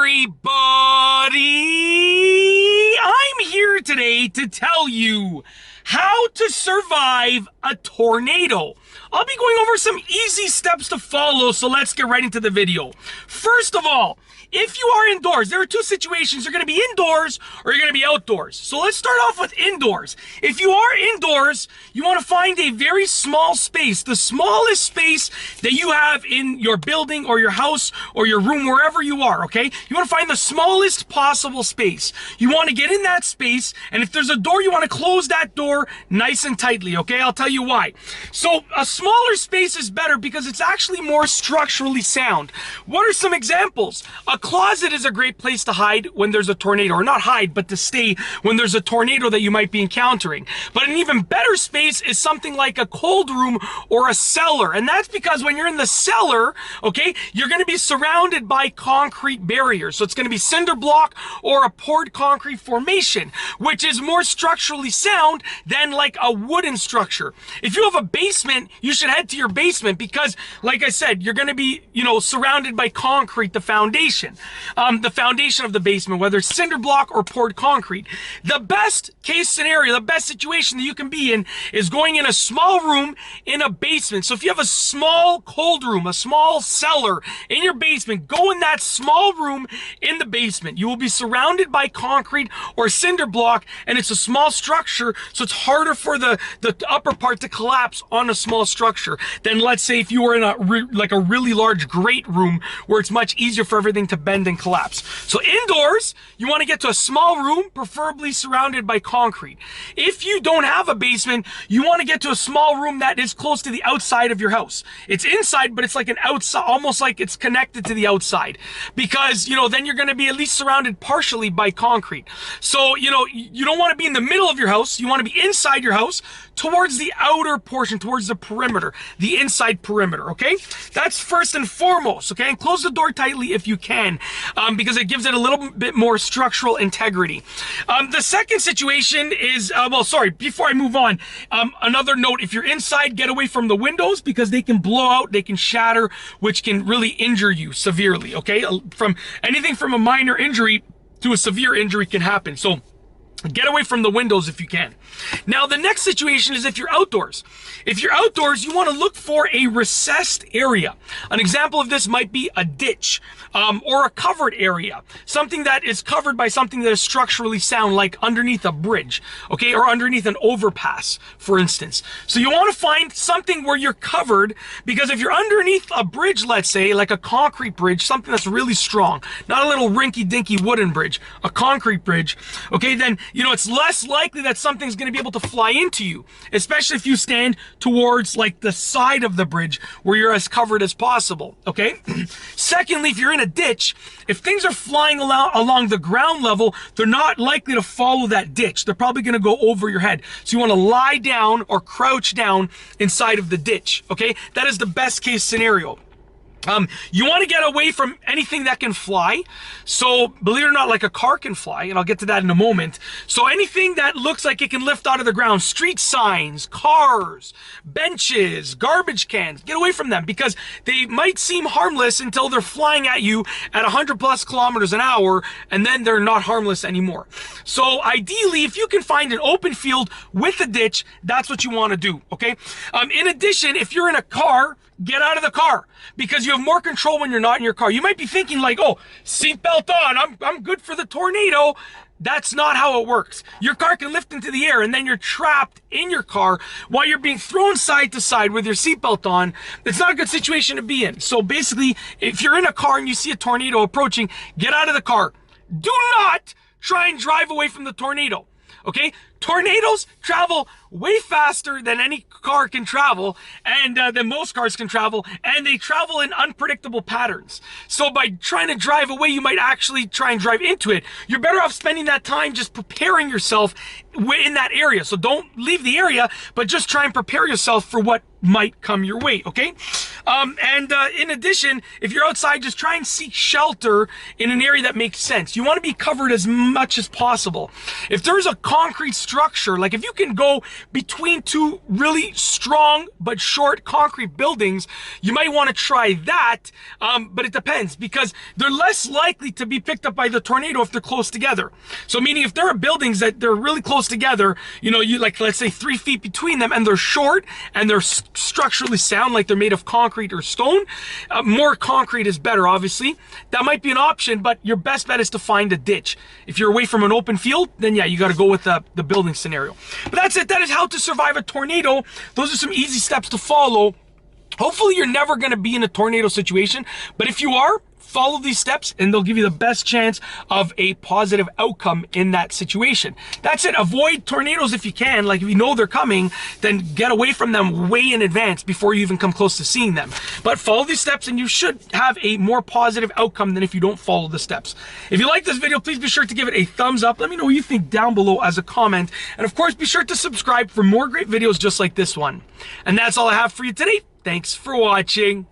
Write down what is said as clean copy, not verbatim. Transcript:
everybody! I'm here today to tell you how to survive a tornado. I'll be going over some easy steps to follow, so let's get right into the video. First of all, if you are indoors, there are two situations. You're going to be indoors or you're going to be outdoors. So let's start off with indoors. If you are indoors, you want to find a very small space, the smallest space that you have in your building or your house or your room, wherever you are, okay? You want to find the smallest possible space. You want to get in that space, and if there's a door, you want to close that door nice and tightly, okay? I'll tell you why. So a smaller space is better because it's actually more structurally sound. What are some examples? A closet is a great place to hide when there's a tornado, or not hide, but to stay when there's a tornado that you might be encountering. But an even better space is something like a cold room or a cellar. And that's because when you're in the cellar, okay, you're going to be surrounded by concrete barriers. So it's going to be cinder block or a poured concrete formation, which is more structurally sound than like a wooden structure. If you have a basement, you should head to your basement because, like I said, you're going to be, surrounded by concrete, the foundation of the basement, whether it's cinder block or poured concrete. The best case scenario, the best situation that you can be in is going in a small room in a basement. So if you have a small cold room, a small cellar in your basement, go in that small room in the basement. You will be surrounded by concrete or cinder block, and it's a small structure, so it's harder for the upper part to collapse on a small structure than, let's say, if you were in a really large great room where it's much easier for everything to bend and collapse. So indoors, you want to get to a small room, preferably surrounded by concrete. If you don't have a basement, you want to get to a small room that is close to the outside of your house. It's inside, but it's like an outside, almost like it's connected to the outside, because, then you're going to be at least surrounded partially by concrete. So, you don't want to be in the middle of your house. You want to be inside your house towards the outer portion, towards the perimeter, the inside perimeter, okay? That's first and foremost, okay? And close the door tightly if you can, because it gives it a little bit more structural integrity. The second situation is, before I move on, another note, if you're inside, get away from the windows because they can blow out, they can shatter, which can really injure you severely, okay? From anything from a minor injury to a severe injury can happen. So get away from the windows if you can. Now, the next situation is if you're outdoors. If you're outdoors, you want to look for a recessed area. An example of this might be a ditch or a covered area. Something that is covered by something that is structurally sound, like underneath a bridge, okay, or underneath an overpass, for instance. So you want to find something where you're covered, because if you're underneath a bridge, let's say, like a concrete bridge, something that's really strong, not a little rinky-dinky wooden bridge, a concrete bridge, okay, then, it's less likely that something's going to be able to fly into you, especially if you stand towards like the side of the bridge where you're as covered as possible, okay? Secondly, if you're in a ditch, if things are flying along the ground level, they're not likely to follow that ditch. They're probably going to go over your head. So you want to lie down or crouch down inside of the ditch, okay? That is the best case scenario. You want to get away from anything that can fly. So, believe it or not, like a car can fly, and I'll get to that in a moment. So anything that looks like it can lift out of the ground, street signs, cars, benches, garbage cans, get away from them, because they might seem harmless until they're flying at you at 100+ kilometers an hour, and then they're not harmless anymore. So ideally, if you can find an open field with a ditch, that's what you want to do, okay? In addition, if you're in a car, get out of the car, because you have more control when you're not in your car. You might be thinking like, oh, seatbelt on, I'm good for the tornado. That's not how it works. Your car can lift into the air, and then you're trapped in your car while you're being thrown side to side with your seatbelt on. It's not a good situation to be in. So basically, if you're in a car and you see a tornado approaching, get out of the car. Do not try and drive away from the tornado. Okay? Tornadoes travel way faster than any car can travel, and than most cars can travel, and they travel in unpredictable patterns. So by trying to drive away, you might actually try and drive into it. You're better off spending that time just preparing yourself in that area. So don't leave the area, but just try and prepare yourself for what might come your way, okay? In addition, if you're outside, just try and seek shelter in an area that makes sense. You want to be covered as much as possible. If there's a concrete structure, like if you can go between two really strong but short concrete buildings, you might want to try that, but it depends, because they're less likely to be picked up by the tornado if they're close together. So meaning if there are buildings that they're really close together, you know, you like, let's say 3 feet between them, and they're short and they're structurally sound, like they're made of concrete or stone, more concrete is better, obviously. That might be an option, but your best bet is to find a ditch. If you're away from an open field, then yeah, you got to go with the building scenario. But that's it. That is how to survive a tornado. Those are some easy steps to follow. Hopefully you're never going to be in a tornado situation, but if you are, follow these steps and they'll give you the best chance of a positive outcome in that situation. That's it. Avoid tornadoes if you can. Like if you know they're coming, then get away from them way in advance before you even come close to seeing them. But follow these steps and you should have a more positive outcome than if you don't follow the steps. If you like this video, please be sure to give it a thumbs up. Let me know what you think down below as a comment. And of course, be sure to subscribe for more great videos just like this one. And that's all I have for you today. Thanks for watching.